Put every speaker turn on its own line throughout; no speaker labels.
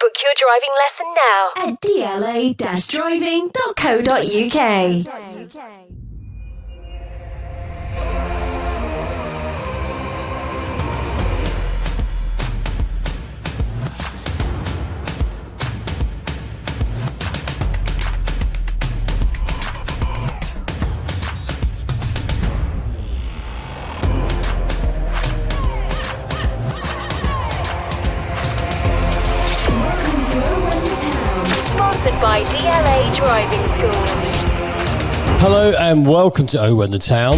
Book your driving lesson now at dla-driving.co.uk. Sponsored by DLA Driving Schools.
Hello and welcome to Oh, and the Town.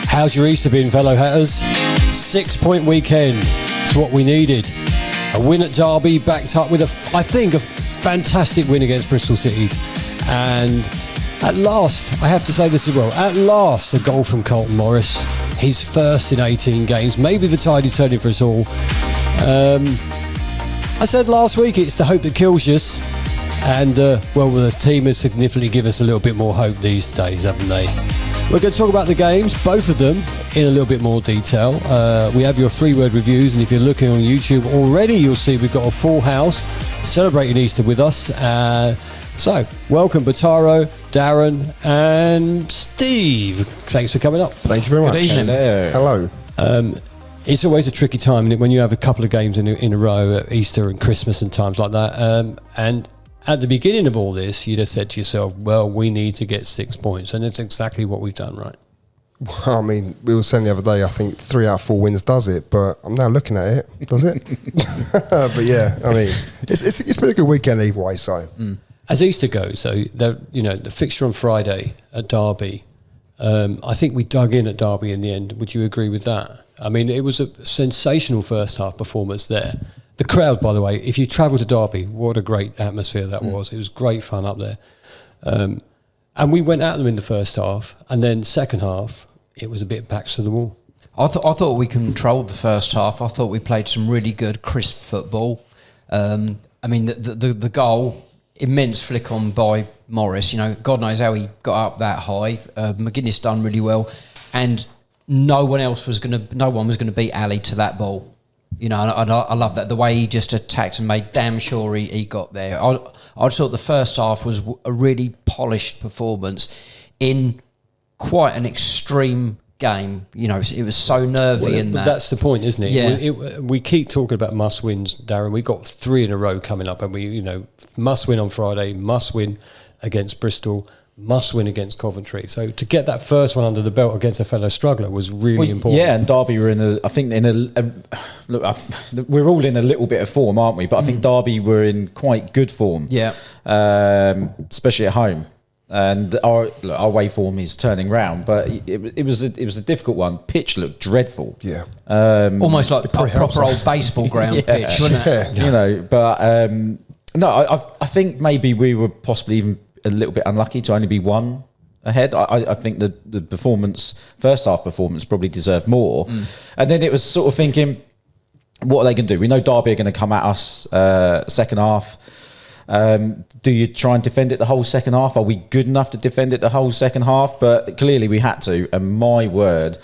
How's your Easter been, fellow Hatters? 6-point weekend. It's what we needed. A win at Derby, backed up with a fantastic win against Bristol City. And at last, I have to say this as well, at last a goal from Carlton Morris. His first in 18 games. Maybe the tide is turning for us all. I said last week it's the hope that kills us. And, the team has significantly given us a little bit more hope these days, haven't they? We're going to talk about the games, both of them, in a little bit more detail. We have your 3-word reviews, and if you're looking on YouTube already, you'll see we've got a full house celebrating Easter with us. So, welcome, Bataro, Darren, and Steve. Thanks for coming up.
Thank you very much.
Good evening.
Hello.
It's always a tricky time when you have a couple of games in a row at Easter and Christmas and times like that. And at the beginning of all this, you'd have said to yourself, well, we need to get 6 points. And it's exactly what we've done, right?
Well, I mean, we were saying the other day, I think 3 out of 4 wins does it, but I'm now looking at it. Does it? But yeah, I mean, it's been a good weekend either way, so.
As Easter goes, so the fixture on Friday at Derby, I think we dug in at Derby in the end. Would you agree with that? I mean, it was a sensational first half performance there. The crowd, by the way, if you travel to Derby, what a great atmosphere that was. It was great fun up there. And we went at them in the first half, and then second half, it was a bit backs to the wall.
I thought we controlled the first half. I thought we played some really good, crisp football. I mean, the goal, immense flick on by Morris. God knows how he got up that high. McGuinness done really well, and no one was going to beat Ali to that ball. And I love that, the way he just attacked and made damn sure he got there. I just thought the first half was a really polished performance in quite an extreme game. It was so nervy in that.
That's the point, isn't it?
Yeah.
We keep talking about must-wins, Darren. We've got 3 in a row coming up, and we must win on Friday, must win against Bristol, must win against Coventry. So to get that first one under the belt against a fellow struggler was really important.
Yeah, and Derby were we're all in a little bit of form, aren't we? But I think Derby were in quite good form.
Yeah.
Especially at home. And our away form is turning round, but it was a difficult one. Pitch looked dreadful.
Yeah.
Almost like a proper old baseball ground pitch, wasn't it?
I think maybe we were possibly even a little bit unlucky to only be 1 ahead. I think the first half performance probably deserved more. And then it was sort of thinking, what are they going to do? We know Derby are going to come at us second half. Do you try and defend it the whole second half? Are we good enough to defend it the whole second half? But clearly we had to. And my word,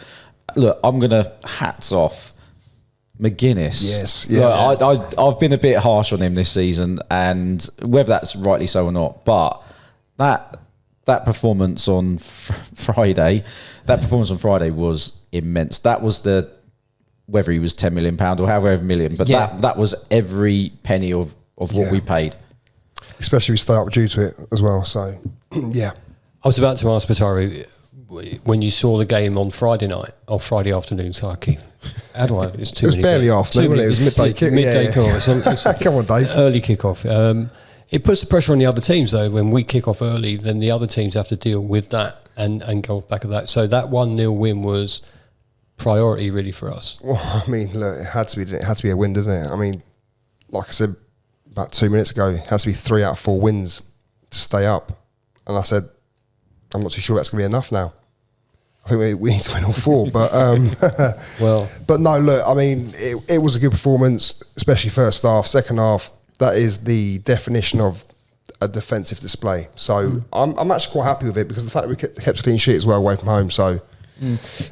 look, I'm going to hats off McGuinness.
Yes. Yeah.
Look, I've been a bit harsh on him this season, and whether that's rightly so or not, but that performance on Friday was immense. That was whether he was £10 million or however million, but that was every penny of what we paid.
Especially we stay up due to it as well, so yeah.
I was about to ask Batari, when you saw the game on Friday night or Friday afternoon, so I keep, how do I? It's too.
It was barely afternoon, wasn't it? It was midday kick.
Midday kickoff.
Come on, Dave.
Early kickoff. It puts the pressure on the other teams, though. When we kick off early, then the other teams have to deal with that and go off back of that. So that 1-0 win was priority, really, for us.
Well, I mean, look, it had to be a win, didn't it? I mean, like I said about 2 minutes ago, it has to be 3 out of 4 wins to stay up. And I said, I'm not too sure that's going to be enough now. I think we need to win all 4, but but no, look, I mean, it was a good performance, especially first half. Second half, that is the definition of a defensive display. So I'm actually quite happy with it, because the fact that we kept a clean sheet as well away from home. So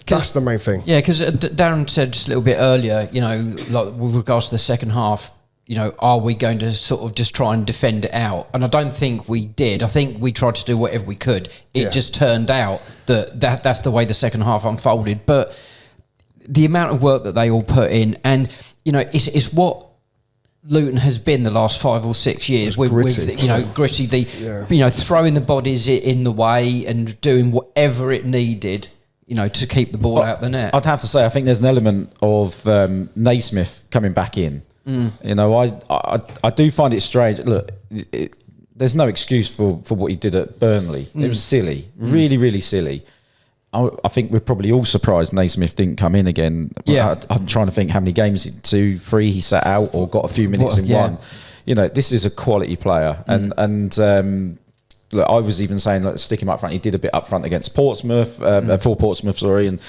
that's the main thing.
Yeah, because Darren said just a little bit earlier, like with regards to the second half, are we going to sort of just try and defend it out? And I don't think we did. I think we tried to do whatever we could. It just turned out that's the way the second half unfolded. But the amount of work that they all put in, and it's what Luton has been the last 5 or 6 years with gritty, throwing the bodies in the way and doing whatever it needed, to keep the ball out the net.
I'd have to say, I think there's an element of Naismith coming back in. I do find it strange. Look, there's no excuse for what he did at Burnley. It was silly, really, really silly. I think we're probably all surprised Naismith didn't come in again.
Yeah.
I'm trying to think how many games, 2, 3 he sat out or got a few minutes in one. This is a quality player. And look, I was even saying, like, stick him up front. He did a bit up front against Portsmouth, for Portsmouth, sorry. And,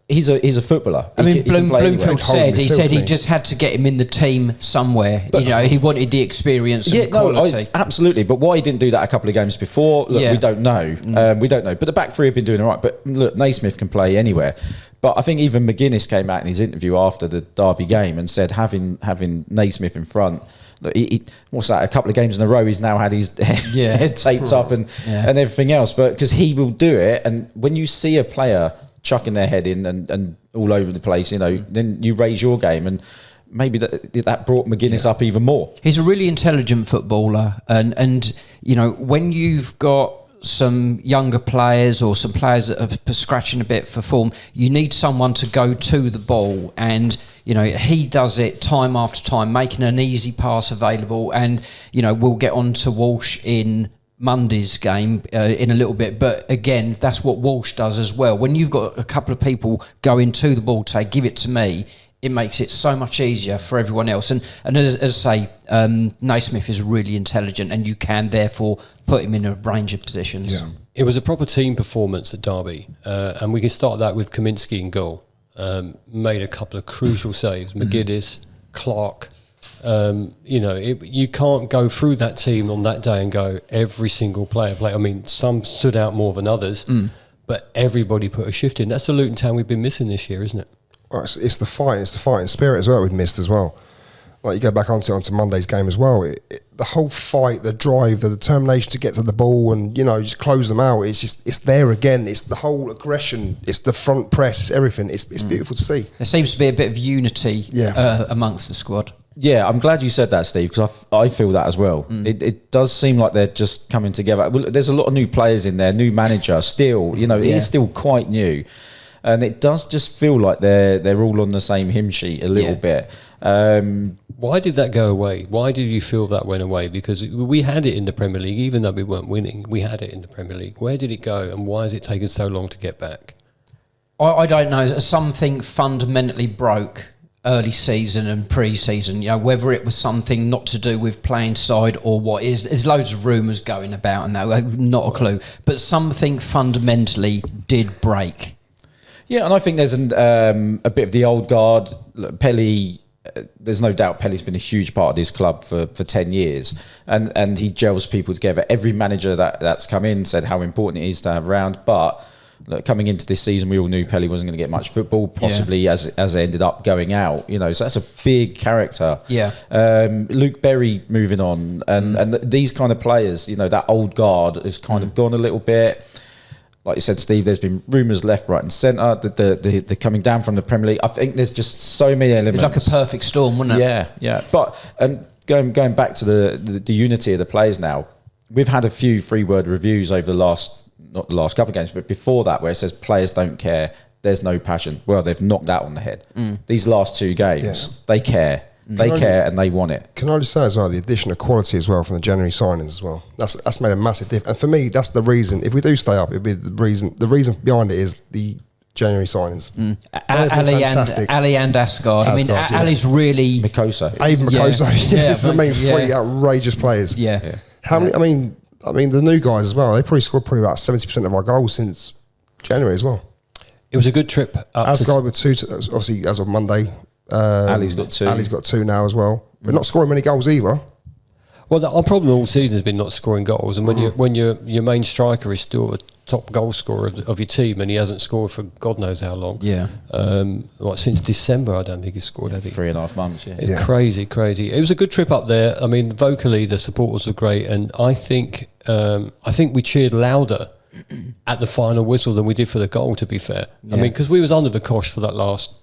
he's a footballer.
Bloomfield said he just had to get him in the team somewhere. But, he wanted the experience and quality.
Absolutely. But why he didn't do that a couple of games before, look, we don't know. We don't know. But the back three have been doing all right. But look, Naismith can play anywhere. But I think even McGuinness came out in his interview after the Derby game and said having Naismith in front. Look, what's that? A couple of games in a row, he's now had his head taped up and everything else. But because he will do it, and when you see a player chucking their head in and all over the place, then you raise your game, and maybe that brought McGuinness up even more.
He's a really intelligent footballer, and when you've got some younger players or some players that are scratching a bit for form, you need someone to go to the ball, and he does it time after time, making an easy pass available. And we'll get on to Walsh in Monday's game in a little bit, but again, that's what Walsh does as well. When you've got a couple of people going to the ball, say, give it to me, it makes it so much easier for everyone else. And as I say, Naismith is really intelligent, and you can therefore put him in a range of positions.
Yeah. It was a proper team performance at Derby, and we can start that with Kaminsky in goal. Made a couple of crucial saves. McGuinness, Clark. You can't go through that team on that day and go every single player play. I mean, some stood out more than others, but everybody put a shift in. That's the Luton Town we've been missing this year, isn't it?
Well, it's the fighting spirit as well we've missed as well. Like, you go back onto Monday's game as well. The whole fight, the drive, the determination to get to the ball and just close them out. It's there again. It's the whole aggression. It's the front press. It's everything. It's beautiful to see.
There seems to be a bit of unity amongst the squad.
Yeah, I'm glad you said that, Steve, because I feel that as well. It does seem like they're just coming together. Well, there's a lot of new players in there, new manager still. It is still quite new. And it does just feel like they're all on the same hymn sheet a little bit.
Why did that go away? Why did you feel that went away? Because we had it in the Premier League, even though we weren't winning. We had it in the Premier League. Where did it go, and why has it taken so long to get back?
I don't know. Something fundamentally broke early season and pre-season. Whether it was something not to do with playing side or what is. There's loads of rumours going about, and that not a clue. But something fundamentally did break.
Yeah, and I think there's a bit of the old guard. Look, Pelly, there's no doubt Pelly's been a huge part of this club for 10 years, and he gels people together. Every manager that's come in said how important it is to have around, but look, coming into this season, we all knew Pelly wasn't going to get much football, possibly as it ended up going out. So that's a big character.
Yeah.
Luke Berry moving on, and these kind of players, that old guard has kind of gone a little bit. Like you said, Steve, there's been rumours left, right and centre that they're coming down from the Premier League. I think there's just so many elements.
It's like a perfect storm, wasn't it?
Yeah. But going back to the unity of the players now, we've had a few 3-word reviews over not the last couple of games, but before that, where it says players don't care, there's no passion. Well, they've knocked that on the head. These last 2 games, they care. They care and they want it.
Can I just say as well, the addition of quality as well from the January signings as well. That's made a massive difference. And for me, that's the reason. If we do stay up, it'd be the reason. The reason behind it is the January signings.
Ali and Asgard. I mean, Ali's really
Mikoso.
Even Mikoso. This is the main 3 outrageous players.
Yeah.
How many? I mean, the new guys as well. They probably scored about 70% of our goals since January as well.
It was a good trip.
Asgard with 2, obviously as of Monday.
Ali's got 2.
Ali's got 2 now as well. We're not scoring many goals either.
Well, our problem all season has been not scoring goals, and when your main striker is still a top goal scorer of your team, and he hasn't scored for God knows how long.
Yeah.
Since December, I don't think he scored. I think
3.5 months. Yeah.
It's crazy. It was a good trip up there. I mean, vocally the supporters were great, and I think we cheered louder at the final whistle than we did for the goal. To be fair, I mean, because we was under the cosh for that last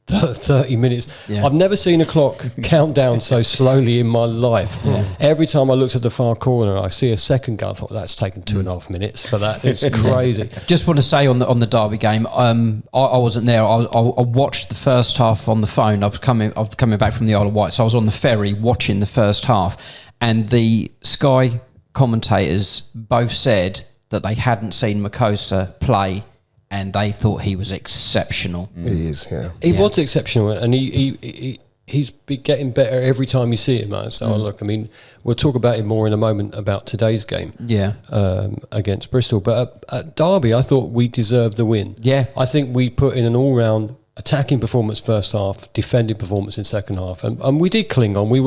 30 minutes.
Yeah.
I've never seen a clock count down so slowly in my life. Every time I looked at the far corner, I see a second go. I thought that's taken 2.5 minutes for that. It's crazy.
Just want to say on the Derby game, I wasn't there. I watched the first half on the phone. I was coming back from the Isle of Wight, so I was on the ferry watching the first half, and the Sky commentators both said that they hadn't seen Makosa play, and they thought he was exceptional.
He is, yeah.
He was exceptional, and he's been getting better every time you see him. So look, I mean, we'll talk about him more in a moment about today's game.
Yeah.
Against Bristol, but at Derby, I thought we deserved the win.
Yeah.
I think we put in an all-round attacking performance first half, defending performance in second half, and we did cling on. We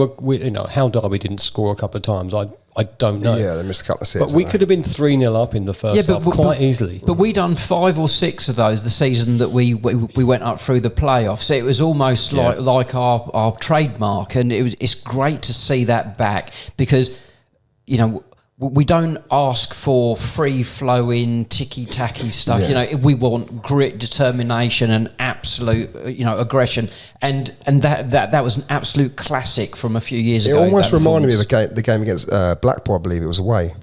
how Derby didn't score a couple of times, I don't know.
Yeah, they missed a couple of saves.
But we could have been 3-0 up in the first half quite easily.
But we done 5 or 6 of those the season that we went up through the playoffs. So it was almost like our trademark, and it's great to see that back, because we don't ask for free-flowing, ticky-tacky stuff.
Yeah.
We want grit, determination, and absolute, aggression. And that was an absolute classic from a few years ago.
It almost reminded me of the game against Blackpool, I believe it was away,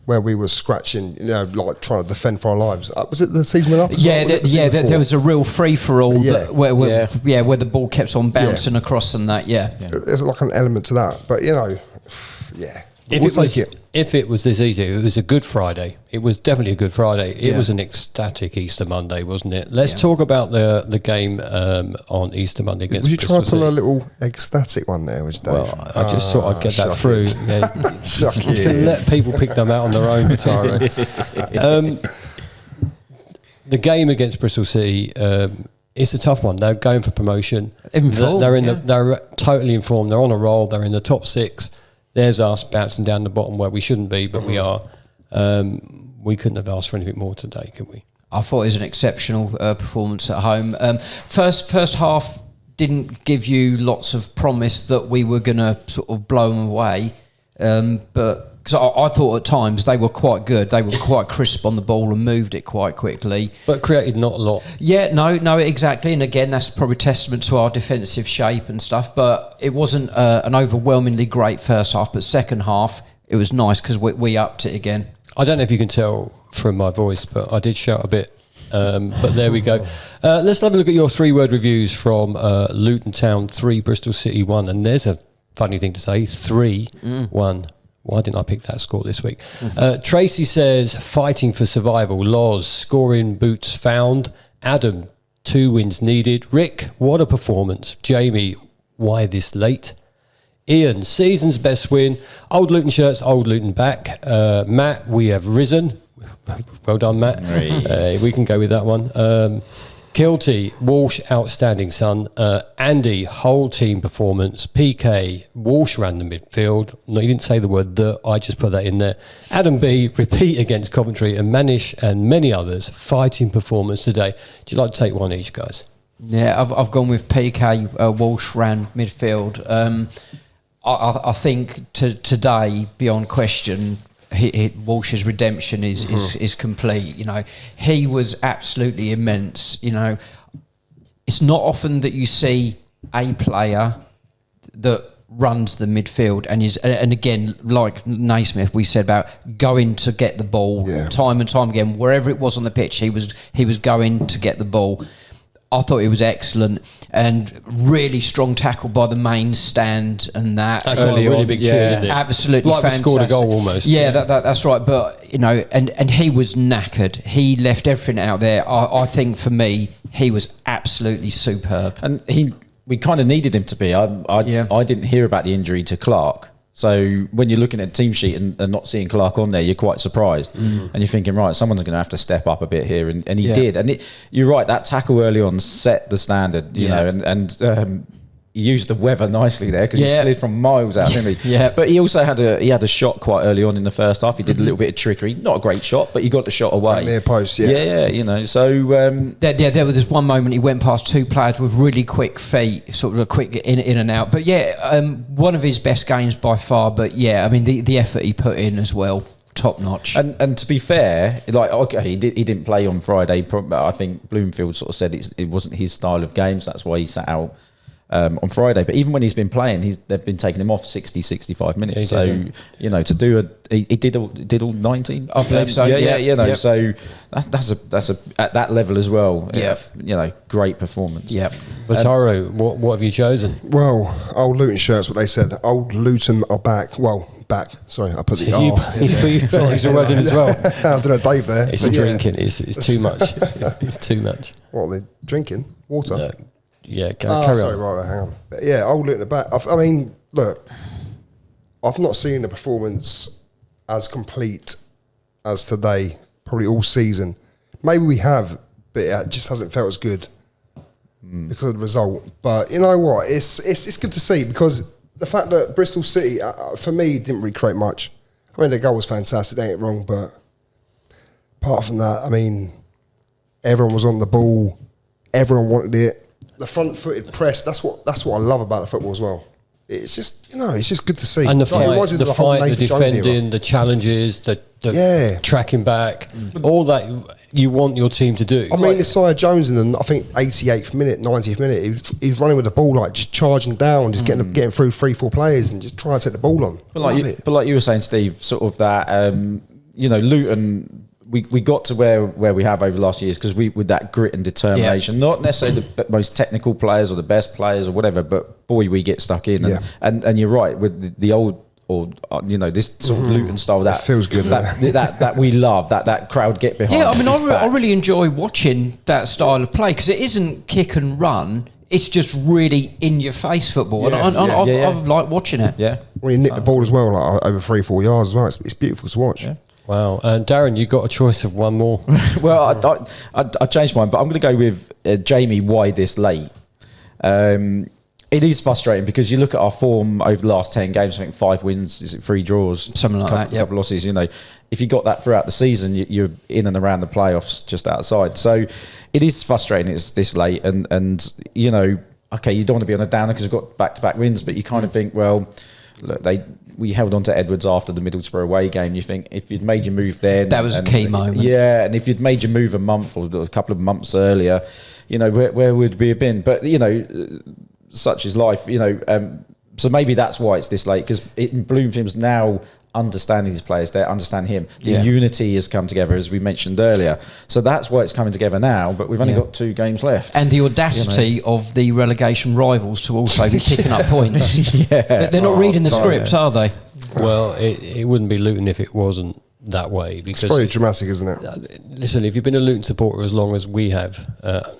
where we were scratching, like trying to defend for our lives. Was it the season went up?
There was a real free-for-all where the ball kept on bouncing
Yeah.
across and that. Yeah.
There's like an element to that, but yeah.
If it was this easy, it was a Good Friday. It was definitely a Good Friday. It was an ecstatic Easter Monday, wasn't it? Let's talk about the game on Easter Monday against
Would you try
Bristol
to pull
City.
a little ecstatic one there, would you, Dave?
Well, I just thought I'd get that through. Yeah.
Shuck
You
it.
can let people pick them out on their own, Taro. The game against Bristol City, it's a tough one. They're going for promotion. They're totally informed. They're on a roll. They're in the top 6. There's us bouncing down the bottom where we shouldn't be, but we are. We couldn't have asked for anything more today, could we?
I thought it was an exceptional performance at home. First half didn't give you lots of promise that we were going to sort of blow them away, but because I thought at times they were quite good. They were quite crisp on the ball and moved it quite quickly.
But created not a lot.
Yeah, no, exactly. And again, that's probably testament to our defensive shape and stuff. But it wasn't an overwhelmingly great first half. But second half, it was nice because we upped it again.
I don't know if you can tell from my voice, but I did shout a bit. But there we go. Let's have a look at your 3-word reviews from Luton Town 3, Bristol City 1. And there's a funny thing to say, 3-1. Why didn't I pick that score this week? Tracy says, fighting for survival. Loz, scoring boots found. Adam, 2 wins needed. Rick, what a performance. Jamie, why this late? Ian, season's best win. Old Luton shirts, old Luton back. Matt, we have risen. Well done, Matt. We can go with that one. Kilty, Walsh, outstanding son. Andy, whole team performance. PK, Walsh ran the midfield. No, he didn't say the word the. I just put that in there. Adam B, repeat against Coventry. And Manish and many others, fighting performance today. Do you like to take one each, guys?
Yeah, I've gone with PK. Walsh ran midfield. I think today, beyond question, Walsh's redemption is complete. He was absolutely immense. It's not often that you see a player that runs the midfield and again, like Naismith, we said about going to get the ball time and time again, wherever it was on the pitch, he was going to get the ball. I thought it was excellent and really strong tackle by the main stand and that.
Early really big cheer, didn't it?
Absolutely
like
fantastic.
We scored a goal almost.
Yeah, that's right. But, and he was knackered. He left everything out there. I think for me, he was absolutely superb.
And we kind of needed him to be. I didn't hear about the injury to Clark. So when you're looking at the team sheet and not seeing Clark on there, you're quite surprised. And you're thinking, right, someone's going to have to step up a bit here. And he did. And you're right, that tackle early on set the standard, you know. And used the weather nicely there because he slid from miles out, didn't he?
Yeah.
But he also had a shot quite early on in the first half. He did a little bit of trickery. Not a great shot, but he got the shot away.
Near post,
Yeah, you know. So
There was this one moment he went past two players with really quick feet, sort of a quick in and out. But one of his best games by far. But I mean the effort he put in as well, top notch.
And to be fair, like he didn't play on Friday. I think Bloomfield sort of said it wasn't his style of games. That's why he sat out on Friday. But even when he's been playing, they've been taking him off 60, 65 minutes. So you know, to do he did all 19.
I believe so.
Yeah. You know, so that's a at that level as well.
Yeah.
You know, great performance.
Yeah.
But Taro, what have you chosen?
Well, old Luton shirts, what they said. Old Luton are back. Well, back. Sorry, I put the
He's a word in as well.
I don't know, Dave there.
It's drinking. It's too much. It's too much.
What are they drinking? Water?
No. Yeah,
Carry
on.
Right, hang on. But yeah, old Luton are back. I mean, look, I've not seen a performance as complete as today, probably all season. Maybe we have, but it just hasn't felt as good because of the result. But you know what? It's good to see because the fact that Bristol City, for me, didn't really create much. I mean, their goal was fantastic, don't get it wrong, but apart from that, I mean, everyone was on the ball, everyone wanted it. The front-footed press, that's what I love about the football as well. It's just, it's just good to see.
And the
Like,
fight, the defending, the challenges, the tracking back, all that you want your team to do.
I mean, Isaiah Jones in the, I think, 88th minute, 90th minute, he's running with the ball, like just charging down, just getting through 3-4 players and just trying to take the ball on.
But like you were saying, Steve, sort of that, Luton, we got to where we have over the last years because with that grit and determination, not necessarily the most technical players or the best players or whatever, but boy, we get stuck in. And you're right, with the old, or this sort of Luton style that
feels good.
That we love, that crowd get behind.
Yeah, I mean, I really enjoy watching that style of play because it isn't kick and run. It's just really in your face football, and I like watching it.
Yeah,
when you nick the ball as well, like over 3-4 yards as well, it's beautiful to watch.
Yeah.
Wow. And Darren, you got a choice of one more.
Well, I changed mine, but I'm going to go with Jamie. Why this late? It is frustrating because you look at our form over the last 10 games. I think 5 wins, is it 3 draws,
something like that.
Couple losses. If you got that throughout the season, you're in and around the playoffs, just outside. So it is frustrating. It's this late, and okay, you don't want to be on a downer because we've got back-to-back wins, but you kind of think, well, look, we held on to Edwards after the Middlesbrough away game. You think if you'd made your move then,
that was a key moment.
Yeah, and if you'd made your move a month or a couple of months earlier, where would we have been? But such is life. So maybe that's why it's this late because Bloomfield's now understanding his players. They understand him. The unity has come together, as we mentioned earlier. So that's why it's coming together now. But we've only got 2 games left.
And the audacity of the relegation rivals to also be kicking up points. They're not reading the scripts, are they?
Well, it wouldn't be Luton if it wasn't that way. Because
it's very dramatic, isn't it?
Listen, if you've been a Luton supporter as long as we have,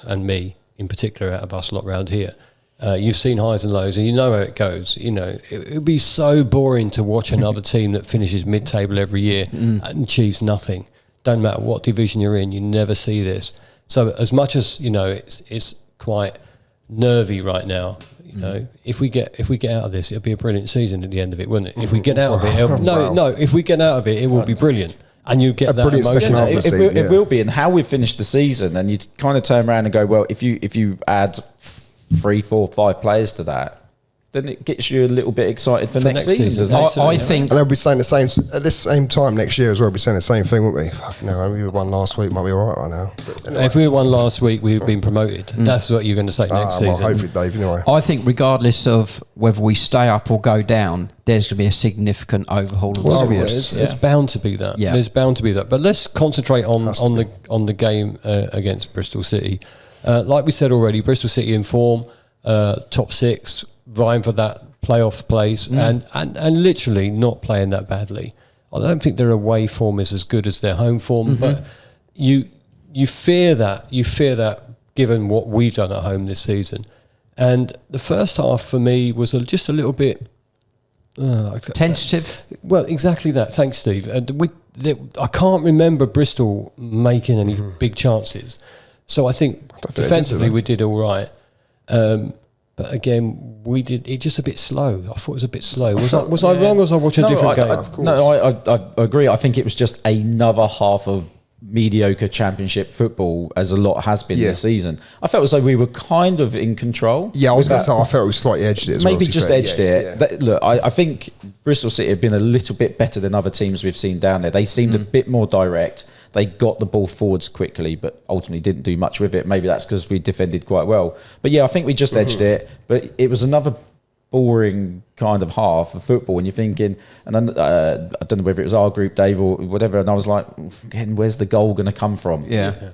and me in particular, out of us lot round here, you've seen highs and lows, and you know how it goes. It would be so boring to watch another team that finishes mid-table every year and achieves nothing. Don't matter what division you're in, you never see this. So as much as it's quite nervy right now. If we get out of this, it'll be a brilliant season at the end of it, wouldn't it? If we get out of it, if we get out of it will be brilliant. And you get that emotion.
It will be, and how we've finished the season, and you kind of turn around and go, well, if you add 3, 4, 5 players to that, then it gets you a little bit excited for next season, doesn't it?
I think,
and they'll be saying the same at this same time next year as well. We'll be saying the same thing, won't we? Fucking hell, we won last week, might be all right now. But anyway.
If we won last week, we'd have been promoted. That's what you're going to say next season.
Well, hopefully, Dave. Anyway,
I think regardless of whether we stay up or go down, there's going to be a significant overhaul of the squad.
It's bound to be that.
Yeah.
There's bound to be that. But let's concentrate on the game against Bristol City. Like we said already, Bristol City in form, top 6, vying for that playoff place, and literally not playing that badly. I don't think their away form is as good as their home form, but you fear that given what we've done at home this season. And the first half for me was just a little bit
tentative.
Well, exactly that. Thanks, Steve. I can't remember Bristol making any big chances, so I think defensively we did all right. But But again, we did it just a bit slow. I thought it was a bit slow. Was I wrong, or was I watching a different game?
I agree. I think it was just another half of mediocre championship football, as a lot has been this season. I felt as though we were kind of in control.
Yeah, I was going to say, I felt we slightly edged it as
maybe
well.
Just edged it. Look, I think Bristol City have been a little bit better than other teams we've seen down there. They seemed a bit more direct. They got the ball forwards quickly, but ultimately didn't do much with it. Maybe that's because we defended quite well. But yeah, I think we just edged it. But it was another boring kind of half of football, and you're thinking, and then, I don't know whether it was our group, Dave, or whatever, and I was like, again, where's the goal going to come from?
Yeah.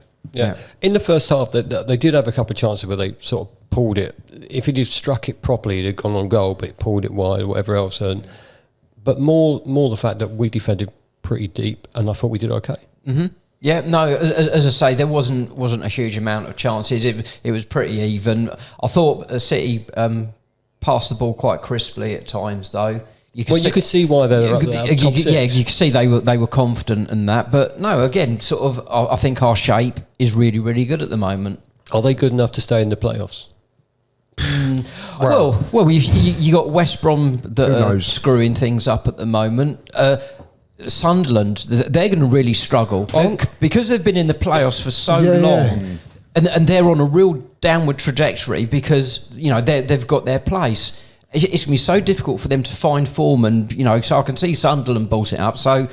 In the first half, they did have a couple of chances where they sort of pulled it. If he'd have struck it properly, it'd gone on goal, but it pulled it wide or whatever else. But more the fact that we defended pretty deep, and I thought we did okay.
Mm-hmm. Yeah, no, as I say, there wasn't a huge amount of chances. It was pretty even. I thought City passed the ball quite crisply at times, though. You could see why they were up there, top six. Yeah, you could see they were confident in that. But no, again, sort of, I think our shape is really, really good at the moment.
Are they good enough to stay in the playoffs?
Well, you got West Brom that are screwing things up at the moment. Sunderland, they're going to really struggle because they've been in the playoffs for so long, and they're on a real downward trajectory because they've got their place. It's going to be so difficult for them to find form, and so I can see Sunderland bought it up. So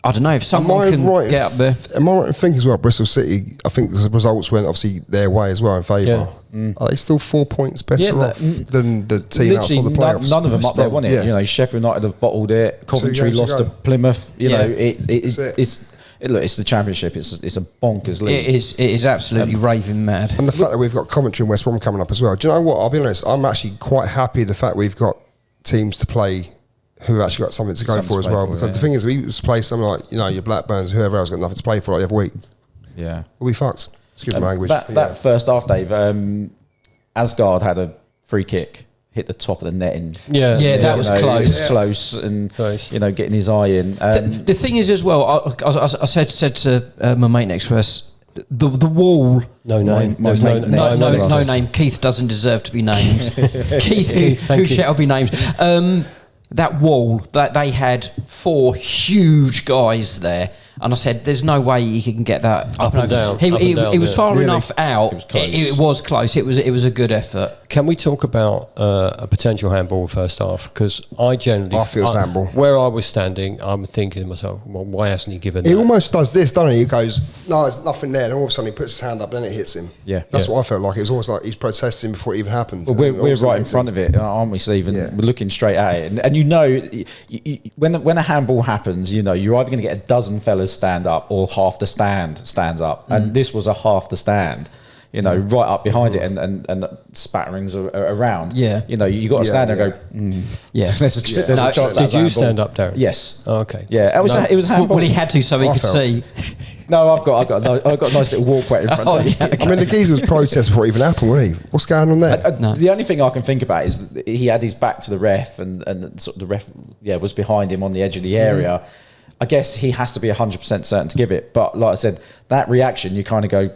I don't know if someone can get up there.
Am I right in thinking as well? Bristol City, I think the results went obviously their way as well in favour. Are they still 4 points better off than the team outside the playoffs?
None of them up there won it. Yeah. Sheffield United have bottled it. Coventry lost to Plymouth. It's the championship. It's a bonkers league.
It is absolutely raving mad.
And the fact that we've got Coventry and West Brom coming up as well. Do you know what? I'll be honest. I'm actually quite happy the fact we've got teams to play who have actually got something to go for as well. Because the thing is, we used to play something like your Blackburns, whoever else got nothing to play for like the other week.
Yeah,
we'll be fucked. Excuse my language.
That first half, Dave, Asgard had a free kick, hit the top of the netting.
That was
close, and getting his eye in.
The thing is, as well, I said to my mate next to us, the wall.
No name.
No name. Keith doesn't deserve to be named. Keith, who shall be named? That wall, that they had 4 huge guys there. And I said, there's no way he can get that
up and down.
He was far enough out. It was close. It was a good effort.
Can we talk about a potential handball first half? Because I feel
handball.
Where I was standing, I'm thinking to myself, well, why hasn't he given that?
He almost does this, doesn't he? He goes, no, there's nothing there. And all of a sudden he puts his hand up, then it hits him.
Yeah.
That's what I felt like. It was almost like he's protesting before it even happened.
Well, we're right in front of it, aren't we, Steve? And we're looking straight at it. And when a handball happens, you're either going to get a dozen fellas stand up or half the stand stands up. And this was a half the stand. Right up behind it, and spatterings around.
Yeah,
you got to stand there and go. There's a chance.
Did you stand up, Darren?
Yes.
Oh, okay.
Yeah, it was handball.
Well, he had to, so he could see.
No, I've got a nice little walkway in front of me.
Okay. I mean, the geezer was protest before it even happened, wasn't he? What's going on there?
The only thing I can think about is that he had his back to the ref, and sort of the ref, was behind him on the edge of the area. I guess he has to be 100% certain to give it, but like I said, that reaction, you kind of go,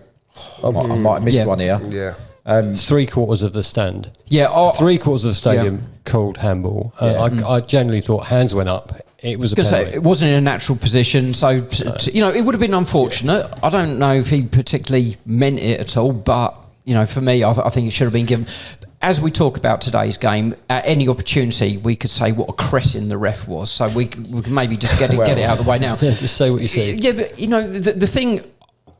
I might have missed one here.
Yeah.
3/4 of the stand. 3/4 of the stadium called handball. I generally thought hands went up. It was a penalty.
It wasn't in a natural position, so it would have been unfortunate. I don't know if he particularly meant it at all, but for me, I think it should have been given. As we talk about today's game, at any opportunity, we could say what a crettin the ref was. So we can maybe just get it out of the way now.
Yeah, just say what you see.
Yeah, but the thing,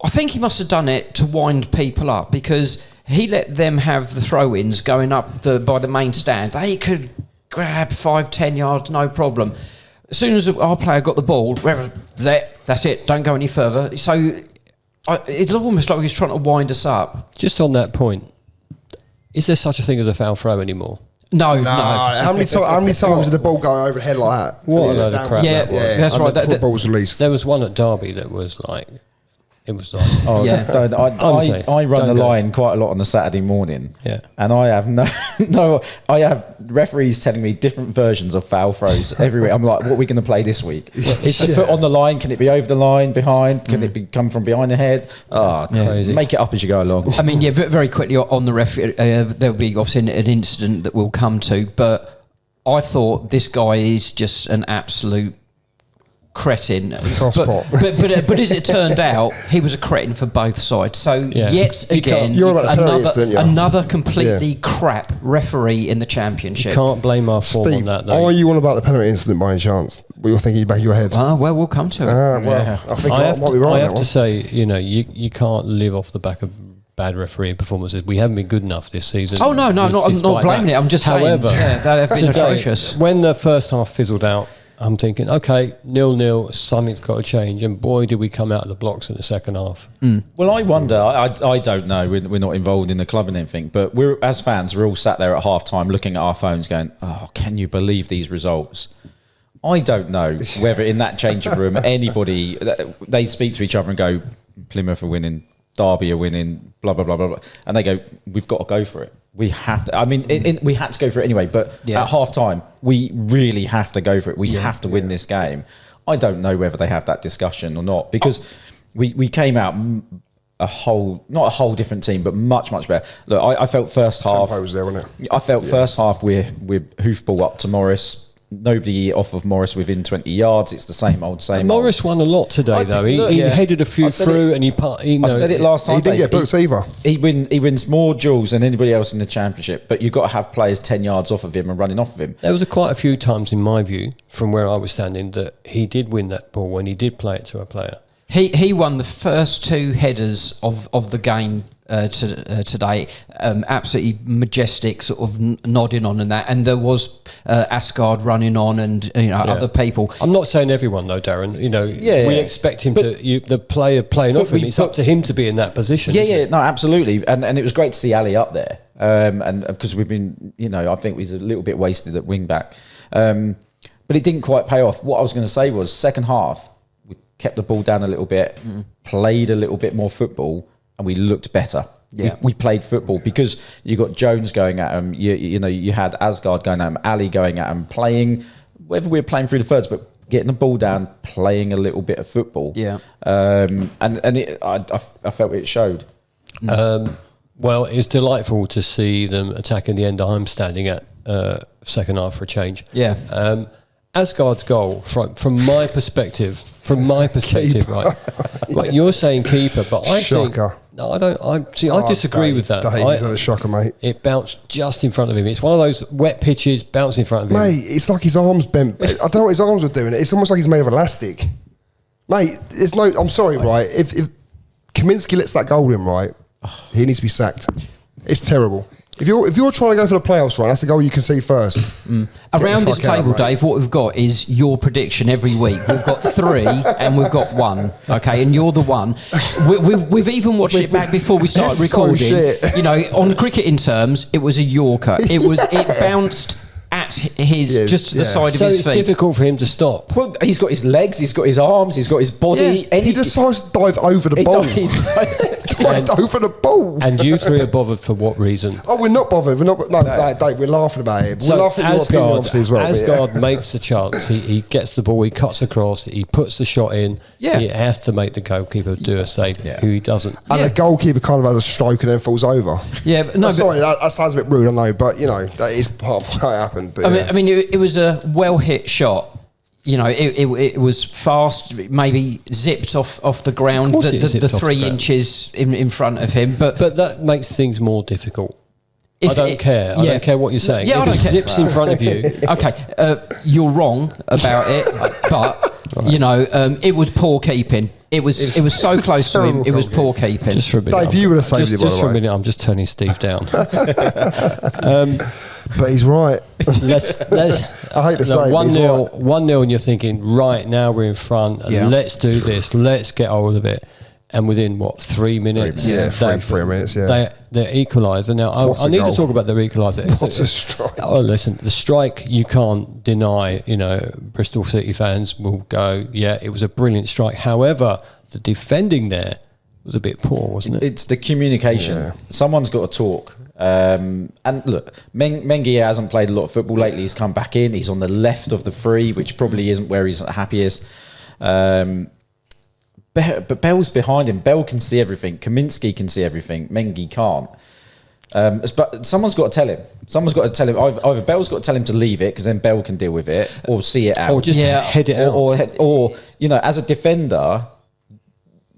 I think he must have done it to wind people up, because he let them have the throw-ins going up by the main stand. They could grab 5-10 yards, no problem. As soon as our player got the ball, that's it, don't go any further. So it's almost like he's trying to wind us up.
Just on that point, is there such a thing as a foul throw anymore?
No.
How many times did the ball go overhead like that?
What a load of crap.
Yeah, that's right.
The ball was released.
There was one at Derby that was like, It was like,
Yeah.
I run
Don't
the
do it.
line quite a lot on the Saturday morning.
Yeah.
And I have I have referees telling me different versions of foul throws every week. I'm like, what are we going to play this week? Is the foot on the line? Can it be over the line, behind? Can it come from behind the head?
Crazy.
Make it up as you go along.
I mean, yeah, very quickly on the referee, there'll be obviously an incident that we'll come to, but I thought this guy is just an absolute cretin.
Tosspot.
But as it turned out, he was a cretin for both sides. So
Yeah.
yet again,
You're about the penalty incident, yeah.
another completely crap referee in the championship.
can't blame our form on
Steve,
that, though.
are you on about the penalty incident by any chance? What you're thinking back of your head?
Well, we'll come to it.
I think I might be wrong
I
on
have
that
to
one.
say, you can't live off the back of bad refereeing performances. We haven't been good enough this season.
Oh, no, I'm not
despite
blaming
that.
it. I'm just
However,
saying, they've been
today,
atrocious.
when the first half fizzled out, I'm thinking, okay, 0-0, something's got to change. And boy, did we come out of the blocks in the second half.
Well, I wonder. I don't know. We're not involved in the club and anything, but we're as fans, we're all sat there at half time looking at our phones, going, "Oh, can you believe these results?" I don't know whether in that changing room anybody they speak to each other and go, "Plymouth are winning, Derby are winning, blah blah blah blah," blah. And they go, "We've got to go for it. We have to." I mean, we had to go for it anyway. But at half time, we really have to go for it. We have to win this game. I don't know whether they have that discussion or not, because we came out not a whole different team, but much better. Look, I felt first half.
Tempo was there, wasn't it?
I felt first half we're hoofball up to Morris. Nobody off of Morris within 20 yards. It's the same old.
Morris won a lot today, though. He headed a few through, and I
said it last time.
He didn't get booked either.
He wins more duels than anybody else in the championship, but you've got to have players 10 yards off of him and running off of him.
There was quite a few times, in my view, from where I was standing, that he did win that ball when he did play it to a player.
He won the first two headers of the game today. Absolutely majestic, sort of nodding on and that. And there was Asgard running on, and other people.
I'm not saying everyone though, Darren. We expect him the player playing off him. It's up to him to be in that position.
No, absolutely. And it was great to see Ali up there. And because we've been, I think he's a little bit wasted at wing back. But it didn't quite pay off. What I was going to say was second half, kept the ball down a little bit, played a little bit more football, and we looked better.
Yeah.
We played football because you got Jones going at him. You had Asgard going at him, Ali going at him, playing, whether we were playing through the thirds, but getting the ball down, playing a little bit of football.
Yeah.
I felt it showed.
Well, it's delightful to see them attacking the end I'm standing at second half for a change.
Yeah.
Asgard's goal, from my perspective, right? Right, you're saying keeper, but I
Shocker.
think no, I don't. I disagree with that.
Dave, he's had a shocker, mate.
It bounced just in front of him. It's one of those wet pitches, bounce in front of him.
Mate, it's like his arms bent. I don't know what his arms were doing. It's almost like he's made of elastic. Mate, it's no. I'm sorry, right? If Kaminsky lets that goal in, right, he needs to be sacked. It's terrible. If you're trying to go for the playoffs, right, that's the goal you can see first.
Around this table,
mate.
Dave, what we've got is your prediction every week. We've got 3 and we've got 1, okay, and you're the one. We've even watched it back before we started
That's so
recording.
shit.
On cricketing terms, it was a Yorker. It bounced at his just to the side
So
of his
it's
feet.
difficult for him to stop.
Well, he's got his legs, he's got his arms, he's got his body.
Yeah.
He decides to dive over the ball. Dived over the ball.
And you three are bothered for what reason?
Oh, we're not bothered. We're not. No, Dave, we're laughing about it. We're laughing at your opinion, obviously, as well.
Asgard makes the chance. He gets the ball. He cuts across. He puts the shot in.
Yeah.
He has to make the goalkeeper do a save. Who he doesn't.
And the goalkeeper kind of has a stroke and then falls over.
Yeah, but no,
Sorry, that sounds a bit rude, I know, but that is part of how it happened. But
I mean, it was a well hit shot. It was fast, maybe zipped off the ground,
Of course it
the
zipped off the
3
ground.
inches in front of him. But
that makes things more difficult.
if
I don't care. I don't care what you're saying.
Yeah, I
if
don't
it
care.
zips in front of you,
Okay, you're wrong about it, but it was poor keeping. It was so close to him. It was poor keeping.
just for a minute.
Dave, you would have saved it, by
Just
the
for a
way.
minute, I'm just turning Steve down.
But he's right.
let's
I hate to say it, but he's
1-0, 1-0, and you're thinking, right now we're in front, and let's do this, let's get hold of it. And within 3 minutes,
Yeah, three minutes, yeah.
they're equaliser. Now
What
I
a
need to
goal.
talk about the equaliser.
What a strike.
Oh, listen, the strike you can't deny. Bristol City fans will go, yeah, it was a brilliant strike. However, the defending there was a bit poor, wasn't it?
It's the communication.
Yeah.
Someone's got to talk. And look, Mengi hasn't played a lot of football lately. He's come back in. He's on the left of the free, which probably isn't where he's happiest. But Bell's behind him. Bell can see everything. Kaminsky can see everything. Mengi can't. But someone's got to tell him. Someone's got to tell him. Either Bell's got to tell him to leave it, because then Bell can deal with it, or see it out,
Or just head it out.
or as a defender,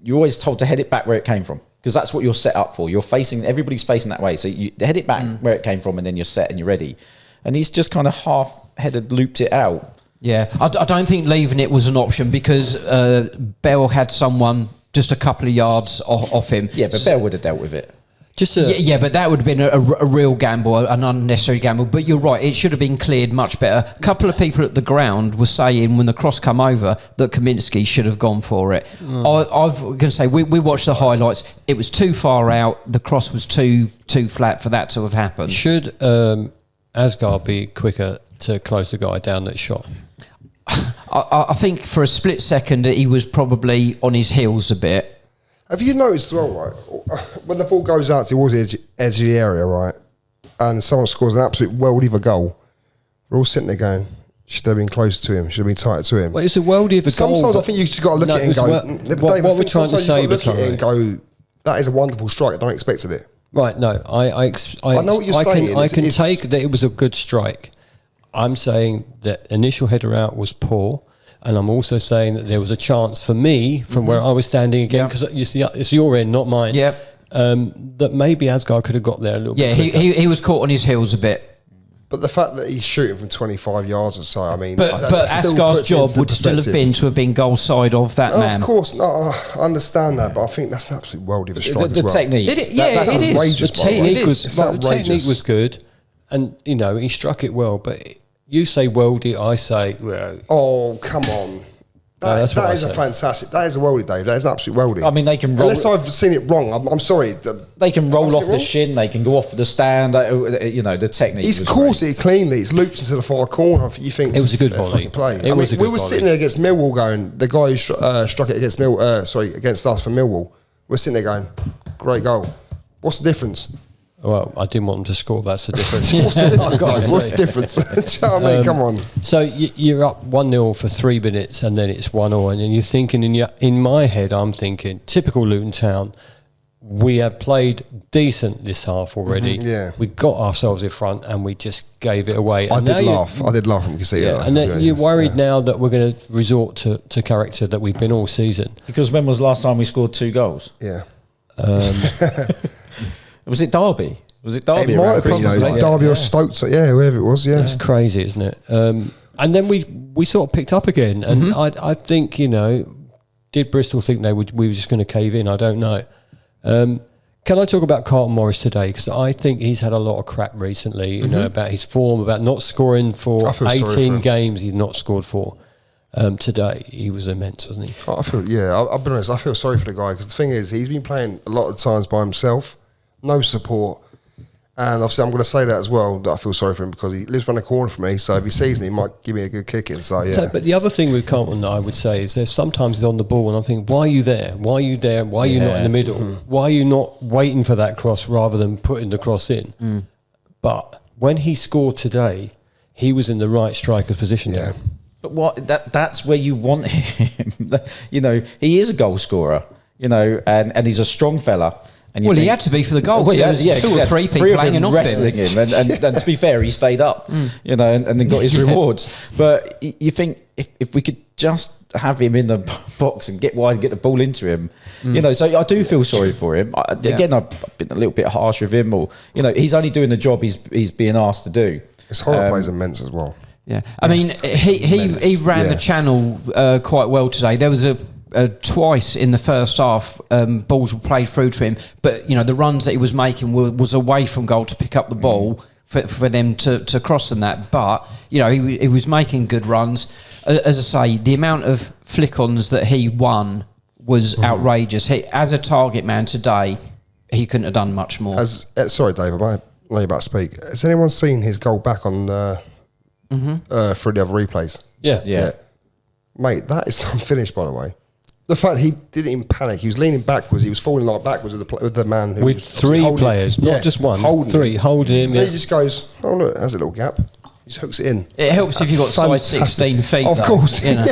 you're always told to head it back where it came from, because that's what you're set up for. Everybody's facing that way, so you head it back where it came from, and then you're set and you're ready. And he's just kind of half-headed looped it out.
Yeah, I don't think leaving it was an option, because Bell had someone just a couple of yards off him.
Yeah, but Bell would have dealt with it.
Yeah, but that would have been a real gamble, an unnecessary gamble. But you're right, it should have been cleared much better. A couple of people at the ground were saying when the cross come over that Kaminsky should have gone for it. I'm going to say, we watched the highlights. It was too far out. The cross was too flat for that to have happened.
Should Asgard be quicker to close the guy down that shot?
I think for a split second he was probably on his heels a bit.
Have you noticed as well, right? When the ball goes out towards the edge of the area, right, and someone scores an absolute worldie of a goal, we're all sitting there going, should have been closer to him, should have been tighter to him.
Well, it's a worldie of a goal.
Sometimes I think you just got to look at it and go,
what we're trying to say,
look at it and go, that is a wonderful strike. I don't expect it.
Right, no, I
know what you're saying.
I can take that it was a good strike. I'm saying that initial header out was poor, and I'm also saying that there was a chance for me from where I was standing again, because you see, it's your end, not mine.
Yep.
That maybe Asgard could have got there a little bit.
Yeah, he was caught on his heels a bit.
But the fact that he's shooting from 25 yards or so, I mean...
But
that still
Asgard's
puts
job
into
would still have
perspective.
been to have been goal side of that man.
Of course, no, I understand that, but I think that's an absolute worldie of a strike
The
as well.
technique.
That's
it is.
outrageous,
The
by the way.
technique was
It's
the technique
outrageous.
was good, and he struck it well. But you say worldie, I say well.
Oh, come on.
that's what
That
I
is a
say.
fantastic... That is a worldie, Dave. That is an absolute worldie.
I mean, they can roll.
Unless I've seen it wrong. I'm sorry.
They can roll
Have I
off
seen
the
it wrong?
shin. They can go off the stand. The technique.
He's
was
caught
great.
it cleanly. It's looped into the far corner. You think
It was a good
fair
volley.
fucking play.
It was a good
we were
volley.
sitting there against Millwall, going. The guy who struck it against against us for Millwall. We're sitting there going, great goal. What's the difference?
Well, I didn't want them to score. That's the difference.
What's the difference? Guys? What's the difference? Do you know what I mean? Come on.
So you're up 1-0 for 3 minutes, and then it's 1-0, and then you're thinking in my head, I'm thinking typical Luton Town. We have played decent this half already.
Yeah.
We got ourselves in front, and we just gave it away.
I
And now
did laugh when you can see it.
Yeah, and then you're worried now that we're going to resort to character that we've been all season.
Because when was the last time we scored 2 goals?
Yeah.
Was it Derby? Was it Derby?
It might
around
have been,
Christmas?
Yeah.
Derby or Stoke. So yeah, whoever it was. Yeah.
It's crazy, isn't it? And then we sort of picked up again, and I think did Bristol think we were just going to cave in? I don't know. Can I talk about Carlton Morris today? Because I think he's had a lot of crap recently. You know, about his form, about not scoring for
I feel sorry for
18
him.
games. He's not scored for. Today he was immense, wasn't he?
I'll be honest. I feel sorry for the guy, because the thing is, he's been playing a lot of times by himself, no support, and obviously I'm going to say that as well. That I feel sorry for him because he lives around the corner from me. So if he sees me, he might give me a good kick in. So yeah.
So, but the other thing with Carlton, I would say, is there's sometimes he's on the ball, and I'm thinking, why are you there? Why are you there? Why are you not in the middle? Why are you not waiting for that cross rather than putting the cross in? But when he scored today, he was in the right striker's position.
Yeah.
But that's where you want him. He is a goal scorer, and he's a strong fella. And
Well, he had to be for the goal.
Well,
There was two or three people
of them
hanging off
wrestling him, and to be fair, he stayed up, and then got his rewards. But you think if we could just have him in the box and get wide and get the ball into him, So I do feel sorry for him. Again, I've been a little bit harsh with him, or he's only doing the job he's being asked to do.
His hollow plays immense as well.
Yeah, I mean, he ran the channel quite well today. There was twice in the first half, balls were played through to him, but the runs that he was making was away from goal to pick up the ball for them to cross and that. But he was making good runs. As I say, the amount of flick-ons that he won was outrageous. As a target man today, he couldn't have done much more.
Sorry, Dave, I might know you about to speak. Has anyone seen his goal back on through the other replays?
Yeah.
Mate, that is some finish, by the way. the fact he didn't even panic. He was leaning backwards. He was falling like backwards with the man who
With
was
three
holding
players,
him.
not just one,
holding
three,
him.
holding him.
And
Yeah.
he just goes, "Oh look, there's a little gap." He just hooks it in.
It helps if you've got size
Fantastic.
16 feet.
Of
though,
course,
you know.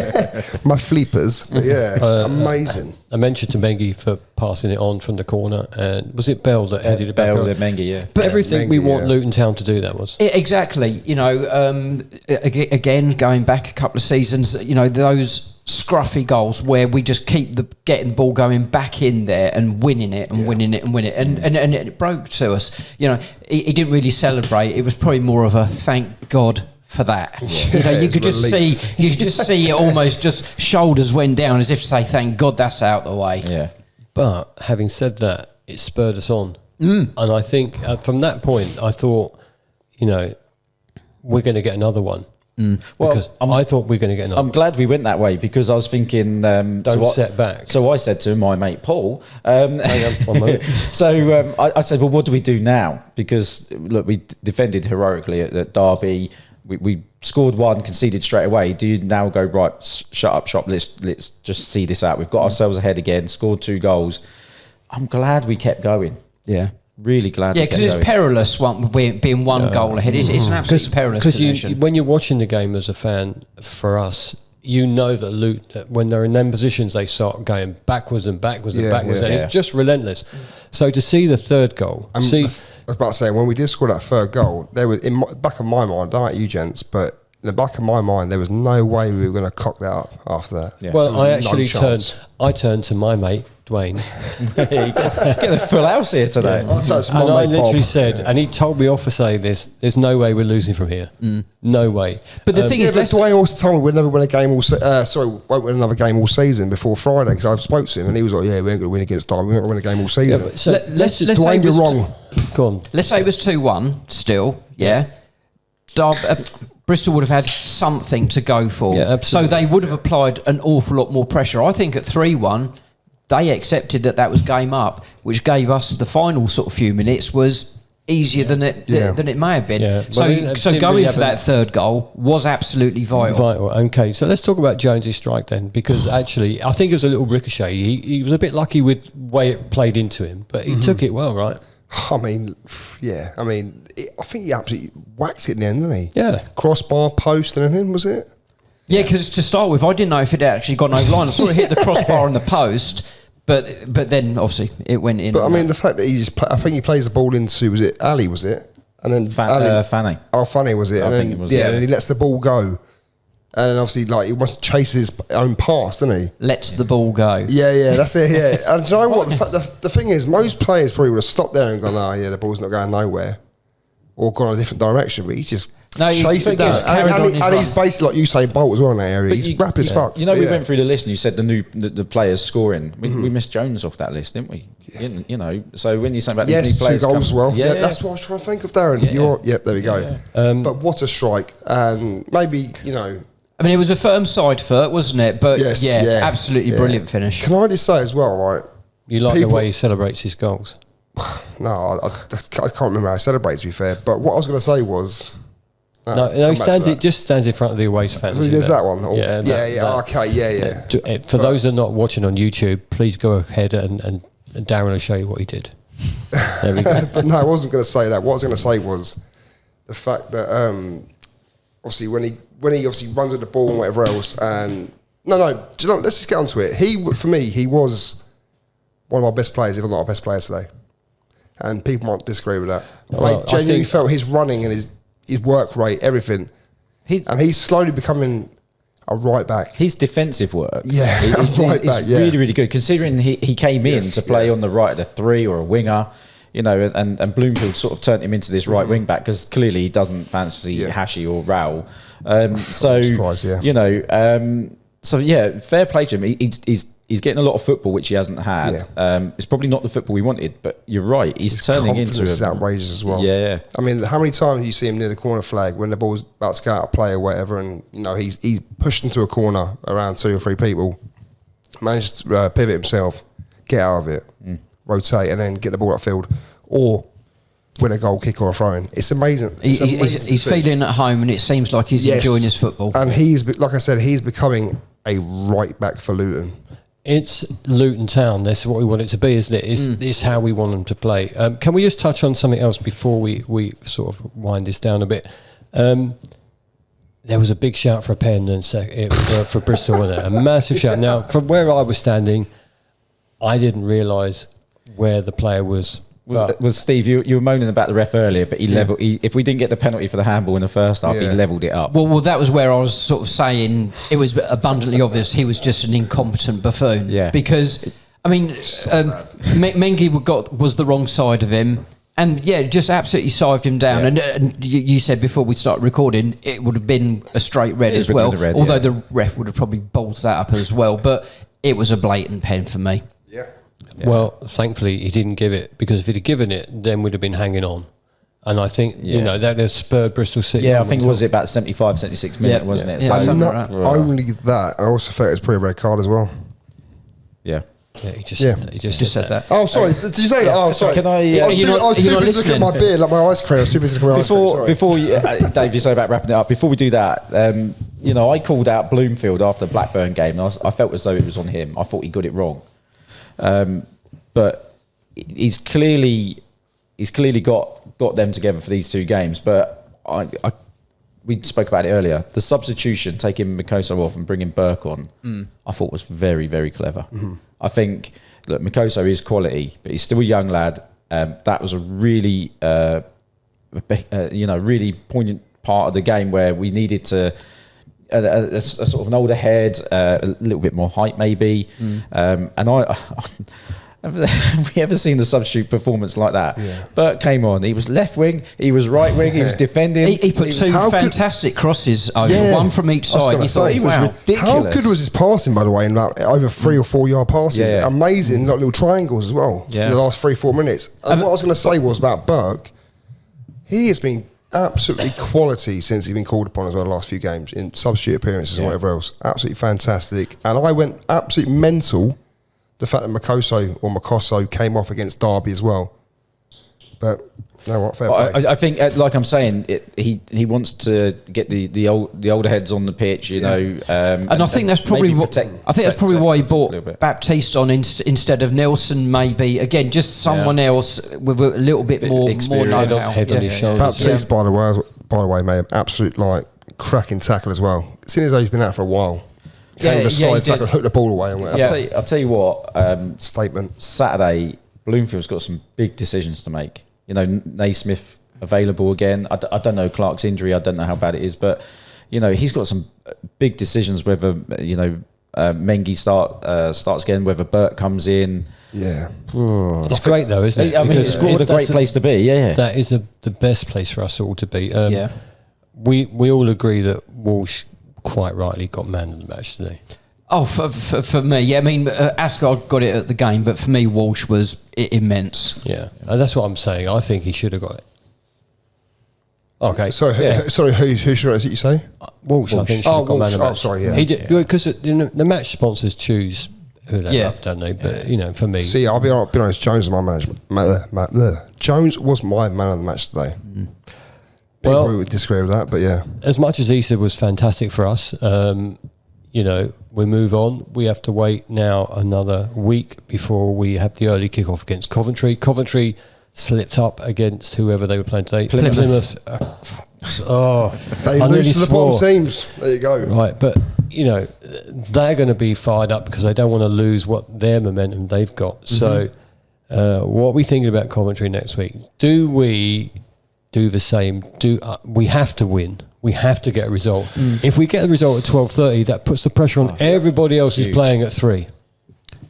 my flippers. But yeah, amazing.
I mentioned to Mengi for passing it on from the corner, and was it Bell that headed it back?
Bell,
on?
Mengi, yeah.
But everything we
Mengi,
want
yeah.
Luton Town to do, that was.
Exactly. You know, again, going back a couple of seasons, you know, those scruffy goals where we just keep getting the ball going back in there and winning it and winning it and winning it. And it broke to us. You know, he didn't really celebrate. It was probably more of a thank God for that. You know, you
it's
could just see it almost just shoulders went down as if to say, thank God that's out the way.
Yeah.
But having said that, it spurred us on. And I think from that point, I thought, you know, we're going to get another one.
Well,
Because I thought we were going to get another
I'm
one.
glad we went that way because I was thinking.
Don't set back.
So I said to my mate Paul.
Hang on, 1 moment.
So I said, well, what do we do now? Because look, we defended heroically at Derby. We scored one, conceded straight away. Do you now go, right, shut up shop? Let's just see this out. We've got ourselves ahead again. Scored 2 goals. I'm glad we kept going.
Yeah.
Really glad.
Yeah,
we kept
because it's
going.
perilous being one goal ahead. It's an absolutely perilous position.
When you're watching the game as a fan, for us, you know that Luton, when they're in them positions, they start going backwards and backwards and
Yeah,
backwards,
yeah.
and it's just relentless. So to see the third goal,
I was about to say, when we did score that third goal, there was in the back of my mind, I don't know about you gents, but in the back of my mind, there was no way we were going to cock that up after that.
Yeah.
well, I
No
actually
chance.
turned to my mate Dwayne,
Get a full house here today.
I'd say it's my
and I
mate
literally
Bob.
said, and he told me off for saying this: "There's no way we're losing from here. No way."
But the thing
Yeah,
is,
but
let's-
Dwayne also told me we'll never win a game all. Won't win another game all season before Friday because I spoke to him and he was like, "Yeah, we ain't going to win against Derby. We're not going to win a game all season."
But so
let's say
Dwayne,
it
you're
was
wrong.
go on.
Let's say it was 2-1 still, yeah. Bristol would have had something to go for.
Yeah, absolutely.
So they would have applied an awful lot more pressure. I think at 3-1, they accepted that was game up, which gave us the final sort of few minutes was easier than it may have been.
Yeah.
So,
Well, it
so
didn't
going
really
for
happen.
that third goal was absolutely vital.
Okay, so let's talk about Jones's strike then, because actually I think it was a little ricochet. He was a bit lucky with the way it played into him, but he took it well, right?
I mean, yeah. I mean, I think he absolutely whacked it in the end, didn't he?
Yeah.
Crossbar, post, and everything, was it?
Yeah, because to start with, I didn't know if it had actually gone over the line. I saw it hit the crossbar and the post, but then obviously it went in.
But I mean, the fact that I think he plays the ball into, was it Ali, was it? And then
Fanny.
Oh, Fanny, was it?
I
And
think
then,
it was,
yeah,
yeah.
and he lets the ball go. And then obviously, like, he wants to chase his own pass, doesn't he?
Lets the ball go.
Yeah, that's it, yeah. And do you know what? The thing is, most players probably would have stopped there and gone, oh, yeah, the ball's not going nowhere. Or gone a different direction, but he's just chased it down. And he's basically like Usain Bolt as well in that area. He's rapid as fuck.
You know, we
Yeah.
went through the list and you said the players scoring. We missed Jones off that list, didn't we? You know, so when you're saying about
Yes,
these new
2
players
goals
come-
as well.
Yeah,
Yeah, that's what I was trying to think of, Darren.
Yeah.
There we go. But what a strike. And maybe, you know...
I mean, it was a firm side foot, wasn't it? But
Yes,
yeah, absolutely
yeah.
brilliant finish.
Can I just say as well, right?
You like the way he celebrates his goals.
No, I can't remember how I celebrate, to be fair. But what I was going to say was...
No, he just stands in front of the away fans.
There's
isn't
that
it?
one.
Yeah, that.
Okay, yeah.
For those that are not watching on YouTube, please go ahead and Darren will show you what he did. There we go.
But no, I wasn't going to say that. What I was going to say was the fact that obviously when he obviously runs with the ball and whatever else, and do you know, let's just get onto it. For me, he was one of our best players, if not our best player today. And people might disagree with that.
Well,
I genuinely
I think-
felt his running and his work rate, everything. He's slowly becoming a right back.
His defensive work,
Yeah,
is
right back, yeah.
really, really good. Considering he came in to play on the right, the 3 or a winger, you know, and Bloomfield sort of turned him into this right wing back because clearly he doesn't fancy Hashi or Raul. So
surprised, yeah.
you know, so yeah, fair play to him. He's getting a lot of football which he hasn't had.
Yeah.
It's probably not the football we wanted, but you're right. He's turning into
confidence is outrageous as well.
Yeah.
I mean, how many times you see him near the corner flag when the ball's about to go out of play or whatever, and you know he's pushed into a corner around 2 or 3 people, managed to pivot himself, get out of it, rotate, and then get the ball upfield, or win a goal kick or a throw in. It's amazing. It's amazing
He's
to see.
feeling at home, and it seems like he's
Yes.
enjoying his football.
And like I said, he's becoming a right back for Luton.
It's Luton Town. That's what we want it to be, isn't it? It's how we want them to play. Can we just touch on something else before we sort of wind this down a bit? There was a big shout for a pen and for Bristol, wasn't it? A massive shout. Now, from where I was standing, I didn't realise where the player was.
Was Steve? You were moaning about the ref earlier, but if we didn't get the penalty for the handball in the first half, he levelled it up.
Well, that was where I was sort of saying it was abundantly obvious he was just an incompetent buffoon.
Yeah.
Because I mean, Mengi was the wrong side of him. And just absolutely sived him down.
Yeah.
And you said before we started recording, it would have been a straight red as well. Although the ref would have probably balled that up as well. But it was a blatant pen for me.
Yeah.
Well, thankfully he didn't give it, because if he'd have given it, then we'd have been hanging on. And I think, that has spurred Bristol City.
Yeah, I think it was about 75, 76 minutes, wasn't it?
Yeah,
And
something
not
like that.
only that, I also felt it was pretty red card as well.
Yeah.
Yeah, he just
Yeah.
said that. He
Just said that.
Oh, sorry. Did you say that? Oh, sorry.
Can I?
I was
You're not
too busy looking at my
listening.
beard, like my ice cream. I was too busy looking at my ice cream.
Before Dave, you say about wrapping it up. Before we do that, I called out Bloomfield after the Blackburn game, and I felt as though it was on him. I thought he got it wrong, but he's clearly got them together for these two games. But we spoke about it earlier. The substitution, taking Mikoso off and bringing Burke on, I thought was very, very clever. Mm-hmm. I think, look, Mikoso is quality, but he's still a young lad. That was a really, really poignant part of the game where we needed to a sort of an older head, a little bit more height maybe. And I have we ever seen the substitute performance like that? Yeah. Burke came on. He was left wing. He was right wing. He was defending.
He put two fantastic crosses over, one from each side.
He was
ridiculous.
How good was his passing, by the way? In like over 3 or 4 yard passes, amazing. Like little triangles as well.
Yeah.
In the last 3-4 minutes. And what I was going to say was about Burke. He has been absolutely quality since he's been called upon as well the last few games in substitute appearances and whatever else. Absolutely fantastic. And I went absolutely mental. The fact that Mikoso came off against Derby as well. But, you know what, fair play.
I think, like I'm saying, he wants to get the older heads on the pitch, you know.
And I think that's probably why he brought Baptiste on instead of Nelson. Maybe again, just someone else with a little bit more know-how.
Head on his shoulders.
Baptiste, by the way, made an absolute cracking tackle as well. Seeing as though he's been out for a while. Side tackle, hook the ball away and whatever.
I'll tell you what.
Statement.
Saturday, Bloomfield's got some big decisions to make. You know, Naismith available again. I don't know Clark's injury. I don't know how bad it is, but he's got some big decisions. Whether Mengi starts again, whether Burke comes in.
Yeah,
it's great though, isn't it?
I mean, it's a great place to be. Yeah,
that is the best place for us all to be. We all agree that Walsh quite rightly got man of the match today.
Oh, for me, I mean, Asgard got it at the game, but for me, Walsh was immense.
Yeah, that's what I'm saying. I think he should have got it. Okay.
Sorry, who should you say?
Walsh, I think should have got man of the match.
Oh, sorry, yeah.
He did, because the match sponsors choose who they love, don't they? But, for me...
See, I'll be honest, Jones was Jones was my man of the match today. People would disagree with that, but yeah.
As much as Issa was fantastic for us, we move on. We have to wait now another week before we have the early kickoff against Coventry. Coventry slipped up against whoever they were playing today. Plymouth.
They lose to the bottom teams. There you go.
Right, but they're going to be fired up because they don't want to lose what their momentum they've got. So, what are we thinking about Coventry next week? Do we do the same? We have to win. We have to get a result. If we get a result at 12:30, that puts the pressure on everybody else who's playing at 3.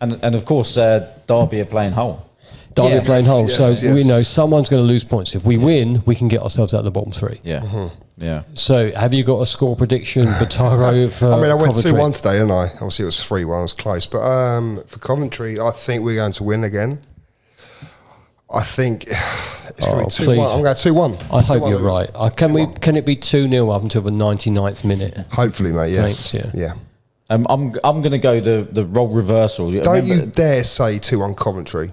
And of course, Derby are playing Hull.
Derby are playing Hull,
yes.
We know someone's going to lose points. If we win, we can get ourselves out of the bottom 3.
Yeah, yeah.
So, have you got a score prediction, Bataro, for
I went
Coventry?
2-1 today, didn't I? Obviously, it was 3-1. It was close. But for Coventry, I think we're going to win again. I think it's going to be 2-1. I'm going 2-1.
I hope you're right. Can it be 2-0 up until the 99th minute?
Hopefully, mate. Yes.
Thanks,
yeah.
I'm going to go the role reversal.
Don't you dare say 2-1 Coventry.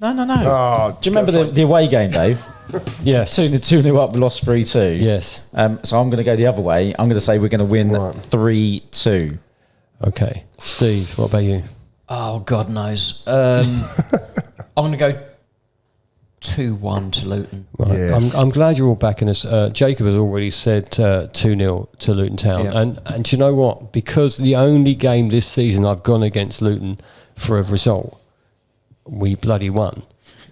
No.
Oh,
do you remember the away game, Dave?
Yes.
2-0 up, lost 3-2.
Yes.
So I'm going to go the other way. I'm going to say we're going to win 3-2.
Okay. Steve, what about you?
Oh, God knows. I'm going to go 2-1 to Luton.
Right.
Yes.
I'm glad you're all backing us. Jacob has already said 2-0 to Luton Town.
Yeah.
And do you know what? Because the only game this season I've gone against Luton for a result, we bloody won.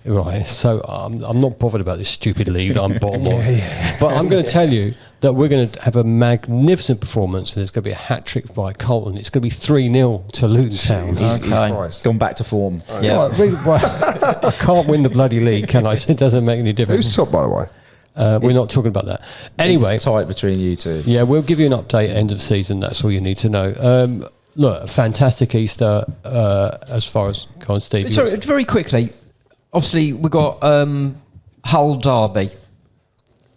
Right, so I'm not bothered about this stupid league that I'm bottom of. But I'm going to tell you that we're going to have a magnificent performance, and there's going to be a hat-trick by Colton. It's going to be 3-0 to Luton Town.
Jesus
Okay.
Christ.
Gone back to form.
Yeah.
Well, really, I can't win the bloody league, can I? It doesn't make any difference.
Who's top, by the way?
We're not talking about that. Anyway,
It's tight between you two.
yeah, we'll give you an update end of the season. That's all you need to know. Look, fantastic Easter as far as... Go on, Steve.
Sorry, very quickly. Obviously, we've got Hull Derby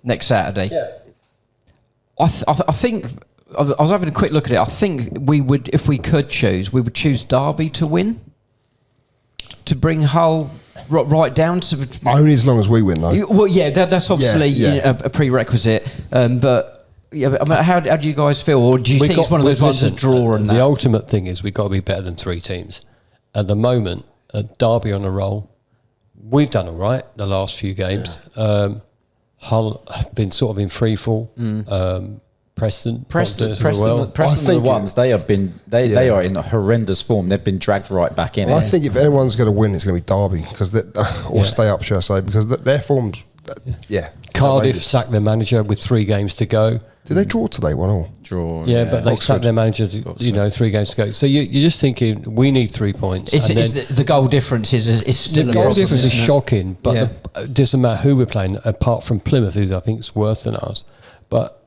next Saturday. Yeah. I think I was having a quick look at it. I think we would, if we could choose, we would choose Derby to win, to bring Hull right down to.
Only as long as we win, though.
Well, yeah, that's obviously
Yeah.
you know, a prerequisite. But yeah, I mean, how do you guys feel, or do you think it's one of those ones that draw and
the
that?
ultimate thing is we've got to be better than 3 teams. At the moment, Derby on a roll. We've done all right the last few games. Hull have been sort of in free fall. Preston
Preston,
as well.
Preston are the ones they are in a horrendous form. They've been dragged right back in.
Well, I think if anyone's going to win, it's going to be Derby, because stay up, shall I say? Because their forms,
Cardiff
outrageous.
sacked their manager with 3 games to go.
Did they draw today? 1-1.
Draw.
Yeah, but they
Oxford.
sacked their manager, 3 games to go. So you're just thinking, we need 3 points.
It's,
and
it's
then
the goal difference is still
the
a
goal
problem,
difference is
isn't it?
shocking, but
Yeah.
it doesn't matter who we're playing, apart from Plymouth, who I think is worse than us. But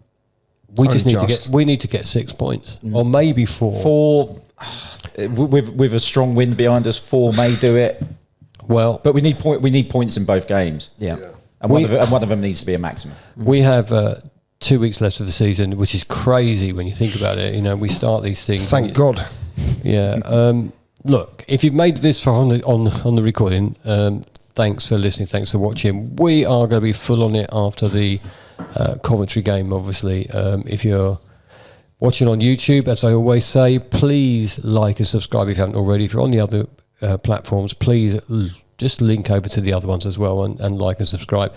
we just
Only
need
just.
to get 6 points, or maybe 4.
4 with a strong win behind us. 4 may do it,
Well,
but we need points in both games.
Yeah.
And one of them needs to be a maximum.
we have 2 weeks left of the season, which is crazy when you think about it. You know, we start these things.
Thank God.
Yeah. Look, if you've made this far on the recording, thanks for listening. Thanks for watching. We are going to be full on it after the Coventry game, obviously. If you're watching on YouTube, as I always say, please like and subscribe if you haven't already. If you're on the other platforms, please just link over to the other ones as well and like and subscribe.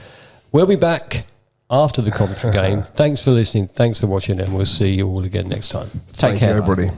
We'll be back after the Coventry game. Thanks for listening. Thanks for watching, and we'll see you all again next time.
Take
Thank
care.
you, everybody.